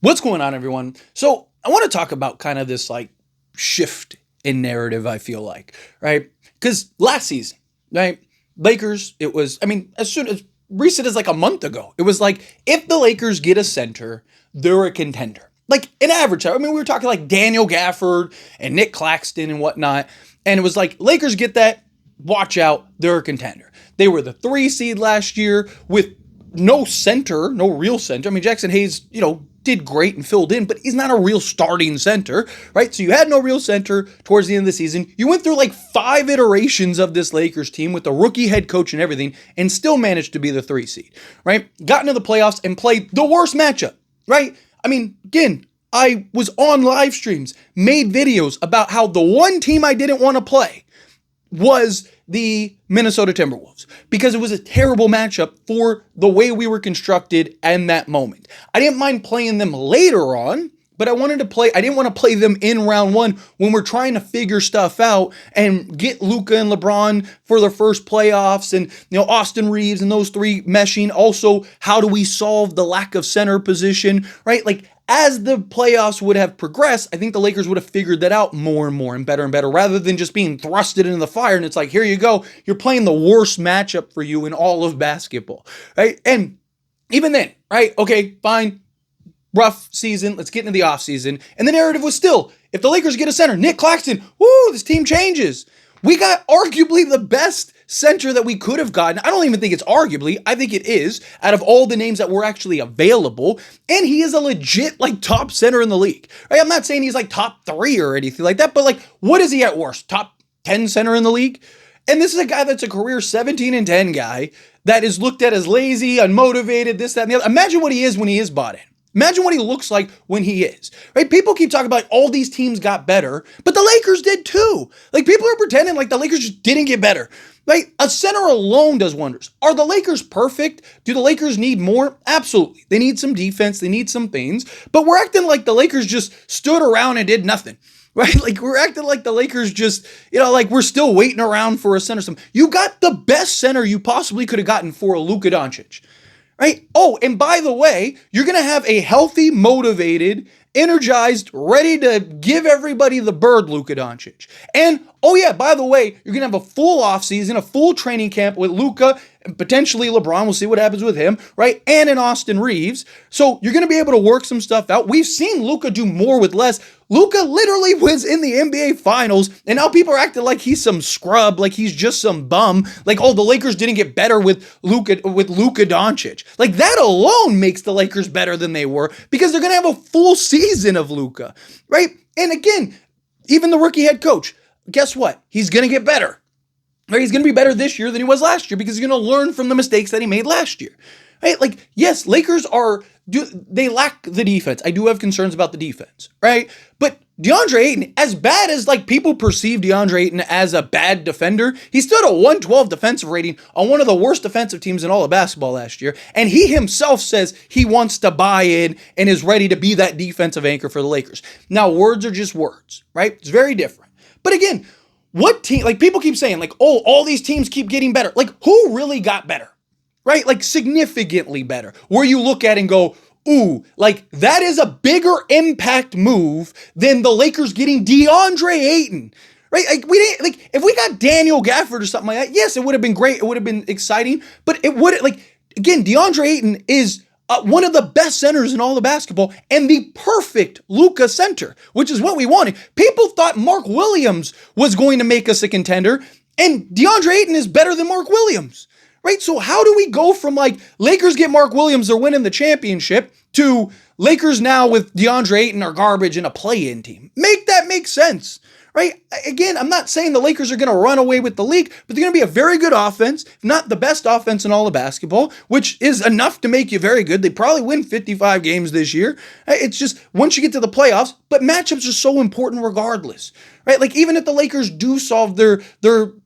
What's going on, everyone? So I want to talk about kind of this like shift in narrative, I feel like, right? Because last season, right? Lakers, it was, as soon as recent as like a month ago, it was like if the Lakers get a center, they're a contender. Like an average. We were talking like Daniel Gafford and Nick Claxton and whatnot. And it was like, Lakers get that, watch out, they're a contender. They were the 3 seed last year with no center, no real center. Jackson Hayes, did great and filled in, but he's not a real starting center, right? So you had no real center towards the end of the season. You went through like 5 iterations of this Lakers team with the rookie head coach and everything, and still managed to be the 3 seed, right? Got into the playoffs and played the worst matchup, right? Again, I was on live streams, made videos about how the one team I didn't want to play was the Minnesota Timberwolves because it was a terrible matchup for the way we were constructed in that moment. I didn't mind playing them later on, but I didn't want to play them in round 1 when we're trying to figure stuff out and get Luka and LeBron for their first playoffs and, Austin Reeves and those 3 meshing. Also, how do we solve the lack of center position, right? Like, as the playoffs would have progressed, I think the Lakers would have figured that out more and more and better rather than just being thrusted into the fire. And it's like, here you go. You're playing the worst matchup for you in all of basketball, right? And even then, right? Okay, fine. Rough season. Let's get into the offseason. And the narrative was still, if the Lakers get a center, Nick Claxton, woo, this team changes. We got arguably the best center that we could have gotten. I don't even think it's arguably. I think it is out of all the names that were actually available. And he is a legit like top center in the league. Right? I'm not saying he's like top 3 or anything like that, but like what is he at worst? Top 10 center in the league? And this is a guy that's a career 17-10 guy that is looked at as lazy, unmotivated, this, that, and the other. Imagine what he is when he is bought in. Imagine what he looks like when he is, right? People keep talking about all these teams got better, but the Lakers did too. Like people are pretending like the Lakers just didn't get better, right? A center alone does wonders. Are the Lakers perfect? Do the Lakers need more? Absolutely. They need some defense. They need some things, but we're acting like the Lakers just stood around and did nothing. Right? Like we're acting like the Lakers just, like we're still waiting around for a center. You got the best center you possibly could have gotten for a Luka Doncic. Right? Oh, and by the way, you're going to have a healthy, motivated, energized, ready to give everybody the bird Luka Doncic. And, oh yeah, by the way, you're going to have a full offseason, a full training camp with Luka and potentially LeBron. We'll see what happens with him, right? And in Austin Reeves. So you're going to be able to work some stuff out. We've seen Luka do more with less. Luka literally was in the NBA Finals, and now people are acting like he's some scrub, like he's just some bum. Like, oh, the Lakers didn't get better with Luka Doncic. Like, that alone makes the Lakers better than they were because they're going to have a full season of Luka, right? And again, even the rookie head coach, guess what? He's going to get better. Right? He's going to be better this year than he was last year because he's going to learn from the mistakes that he made last year. Right? Like, yes, Lakers they lack the defense. I do have concerns about the defense, right? But Deandre Ayton, as bad as like people perceive Deandre Ayton as a bad defender, he stood a 112 defensive rating on one of the worst defensive teams in all of basketball last year. And he himself says he wants to buy in and is ready to be that defensive anchor for the Lakers. Now, words are just words, right? It's very different. But again, what team, like people keep saying like, oh, all these teams keep getting better. Like who really got better? Right? Like significantly better. Where you look at and go, ooh, like that is a bigger impact move than the Lakers getting Deandre Ayton. Right? Like we didn't like if we got Daniel Gafford or something like that, yes, it would have been great. It would have been exciting, but it would like again, Deandre Ayton is one of the best centers in all of basketball and the perfect Luka center, which is what we wanted. People thought Mark Williams was going to make us a contender, and Deandre Ayton is better than Mark Williams. Right? So how do we go from like Lakers get Mark Williams, they're winning the championship, to Lakers now with Deandre Ayton are garbage and a play-in team? Make that make sense. Right? Again, I'm not saying the Lakers are going to run away with the league, but they're going to be a very good offense, if not the best offense in all of basketball, which is enough to make you very good. They probably win 55 games this year. It's just once you get to the playoffs, but matchups are so important regardless. Right? Like even if the Lakers do solve their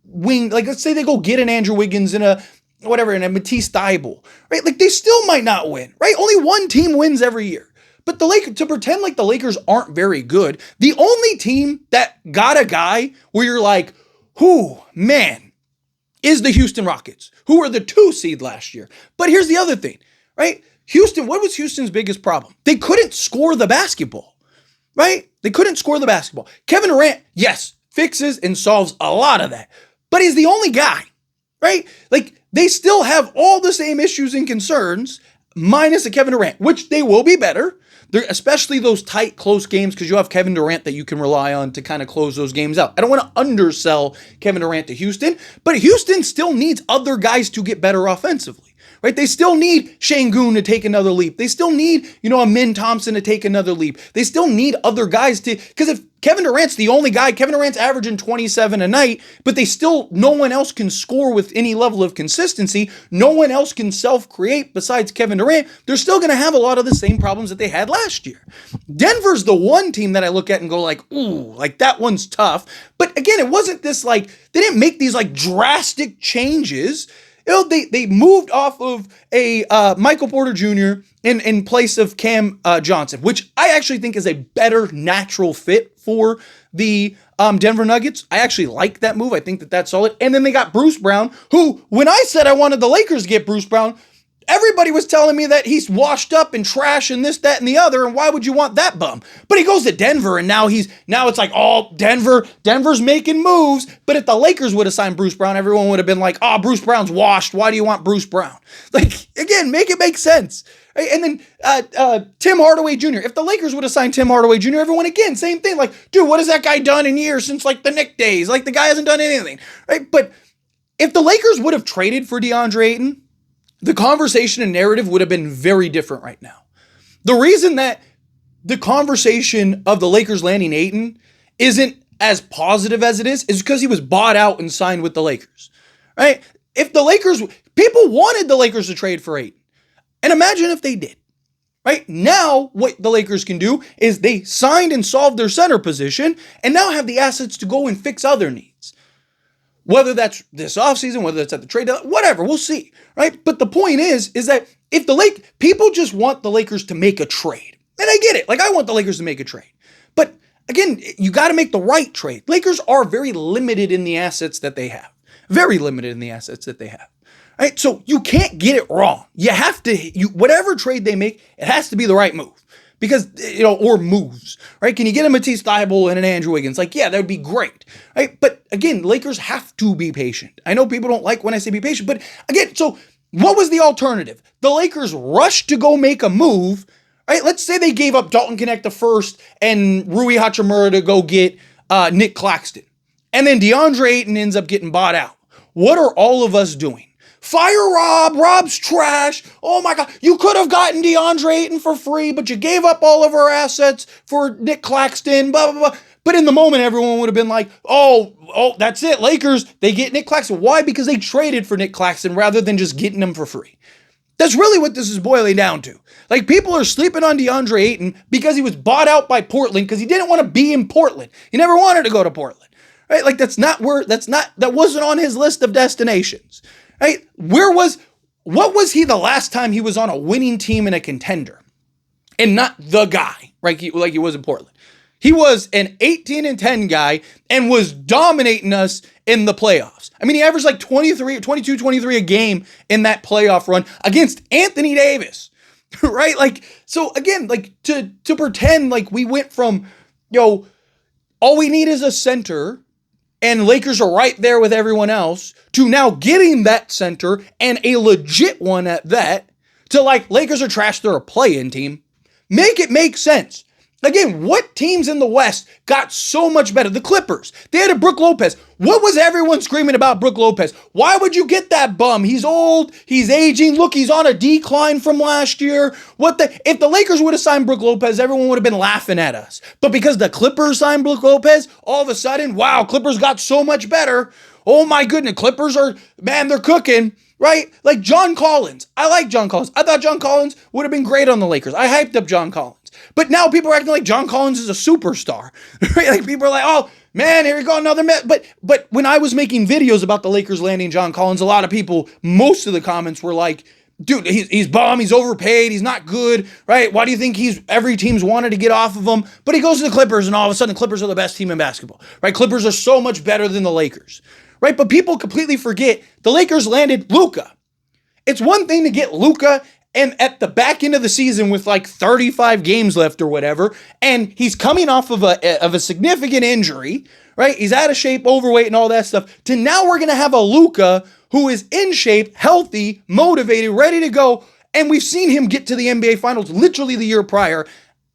wing, like let's say they go get an Andrew Wiggins and a Matisse Thybulle, right? Like they still might not win, right? Only one team wins every year. But the Lakers, to pretend like the Lakers aren't very good, the only team that got a guy where you're like, who, man, is the Houston Rockets, who were the 2 seed last year. But here's the other thing, right? Houston, what was Houston's biggest problem? They couldn't score the basketball, right? They couldn't score the basketball. Kevin Durant, yes, fixes and solves a lot of that, but he's the only guy, right? Like, they still have all the same issues and concerns, minus a Kevin Durant, which they will be better. They're, especially those tight, close games, because you have Kevin Durant that you can rely on to kind of close those games out. I don't want to undersell Kevin Durant to Houston, but Houston still needs other guys to get better offensively. Right? They still need Şengün to take another leap. They still need, a Min Thompson to take another leap. They still need other guys to, because if Kevin Durant's the only guy, Kevin Durant's averaging 27 a night, but no one else can score with any level of consistency. No one else can self-create besides Kevin Durant. They're still going to have a lot of the same problems that they had last year. Denver's the one team that I look at and go like, ooh, like that one's tough. But again, it wasn't this like, they didn't make these like drastic changes. They moved off of a Michael Porter Jr. in place of Cam Johnson, which I actually think is a better natural fit for the Denver Nuggets. I actually like that move. I think that that's solid. And then they got Bruce Brown, who, when I said I wanted the Lakers to get Bruce Brown, everybody was telling me that he's washed up and trash and this, that, and the other, and why would you want that bum? But he goes to Denver, and now it's like, oh, Denver's making moves. But if the Lakers would have signed Bruce Brown, everyone would have been like, oh, Bruce Brown's washed. Why do you want Bruce Brown? Like, again, make it make sense. Right? And then Tim Hardaway Jr. If the Lakers would have signed Tim Hardaway Jr., everyone, again, same thing. Like, dude, what has that guy done in years since, like, the Knick days? Like, the guy hasn't done anything. Right? But if the Lakers would have traded for Deandre Ayton, the conversation and narrative would have been very different right now. The reason that the conversation of the Lakers landing Ayton isn't as positive as it is because he was bought out and signed with the Lakers, right? If the Lakers, people wanted the Lakers to trade for Ayton. And imagine if they did, right? Now what the Lakers can do is they signed and solved their center position and now have the assets to go and fix other needs. Whether that's this offseason, whether that's at the trade deadline, whatever, we'll see, right? But the point is that if people just want the Lakers to make a trade, and I get it, like I want the Lakers to make a trade, but again, you got to make the right trade. Lakers are very limited in the assets that they have, right? So you can't get it wrong. You have to, whatever trade they make, it has to be the right move. Because, or moves, right? Can you get a Matisse Thybulle and an Andrew Wiggins? Like, yeah, that would be great, right? But again, Lakers have to be patient. I know people don't like when I say be patient, but again, so what was the alternative? The Lakers rushed to go make a move, right? Let's say they gave up Dalton Knecht the first and Rui Hachimura to go get Nick Claxton. And then Deandre Ayton ends up getting bought out. What are all of us doing? Fire Rob. Rob's trash. Oh my God. You could have gotten Deandre Ayton for free, but you gave up all of our assets for Nick Claxton, blah, blah, blah. But in the moment, everyone would have been like, oh, that's it. Lakers, they get Nick Claxton. Why? Because they traded for Nick Claxton rather than just getting him for free. That's really what this is boiling down to. Like, people are sleeping on Deandre Ayton because he was bought out by Portland because he didn't want to be in Portland. He never wanted to go to Portland, right? Like, that wasn't on his list of destinations. Right? What was he the last time he was on a winning team and a contender? And not the guy, right? Like he was in Portland. He was an 18-10 guy and was dominating us in the playoffs. I mean, he averaged like 23 a game in that playoff run against Anthony Davis, right? Like, so again, like to pretend like we went from, all we need is a center and Lakers are right there with everyone else, to now getting that center and a legit one at that, to like Lakers are trash, they're a play-in team. Make it make sense. Again, what teams in the West got so much better? The Clippers. They had a Brook Lopez. What was everyone screaming about Brook Lopez? Why would you get that bum? He's old. He's aging. Look, he's on a decline from last year. If the Lakers would have signed Brook Lopez, everyone would have been laughing at us. But because the Clippers signed Brook Lopez, all of a sudden, wow, Clippers got so much better. Oh my goodness, Clippers they're cooking. Right? Like John Collins. I like John Collins. I thought John Collins would have been great on the Lakers. I hyped up John Collins. But now people are acting like John Collins is a superstar. Right? Like people are like, oh, man, here we go, another man. But when I was making videos about the Lakers landing John Collins, a lot of people, most of the comments were like, dude, he's bum, he's overpaid, he's not good, right? Why do you think every team's wanted to get off of him? But he goes to the Clippers and all of a sudden Clippers are the best team in basketball, right? Clippers are so much better than the Lakers. Right? But people completely forget the Lakers landed Luka. It's one thing to get Luka and at the back end of the season with like 35 games left or whatever, and he's coming off of a significant injury, right? He's out of shape, overweight, and all that stuff, to now we're going to have a Luka who is in shape, healthy, motivated, ready to go. And we've seen him get to the NBA Finals literally the year prior,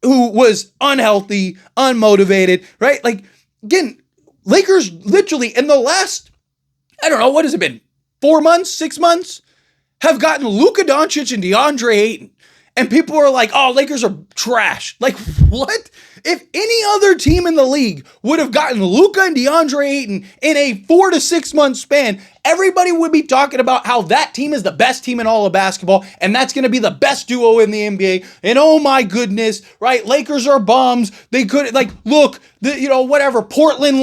who was unhealthy, unmotivated, right? Like, again, Lakers literally in the last, I don't know, what has it been? 4 months, 6 months? Have gotten Luka Doncic and Deandre Ayton. And people are like, oh, Lakers are trash. Like, what? If any other team in the league would have gotten Luka and DeAndre Ayton in a 4 to 6 month span, everybody would be talking about how that team is the best team in all of basketball, and that's going to be the best duo in the NBA. And oh my goodness, right? Lakers are bums. They could, like, look, whatever. Portland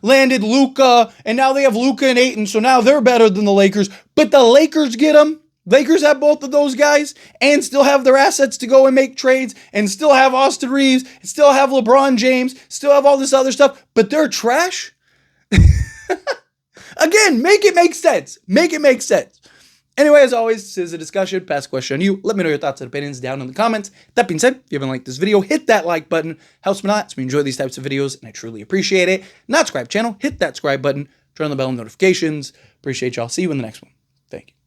landed Luka, and now they have Luka and Ayton, so now they're better than the Lakers. But the Lakers get them. Lakers have both of those guys and still have their assets to go and make trades and still have Austin Reeves, still have LeBron James, still have all this other stuff, but they're trash. Again, make it make sense. Make it make sense. Anyway, as always, this is a discussion. Pass a question on you. Let me know your thoughts and opinions down in the comments. That being said, if you haven't liked this video, hit that like button. Helps me a lot. So we enjoy these types of videos, and I truly appreciate it. Not subscribe channel, hit that subscribe button. Turn on the bell notifications. Appreciate y'all. See you in the next one. Thank you.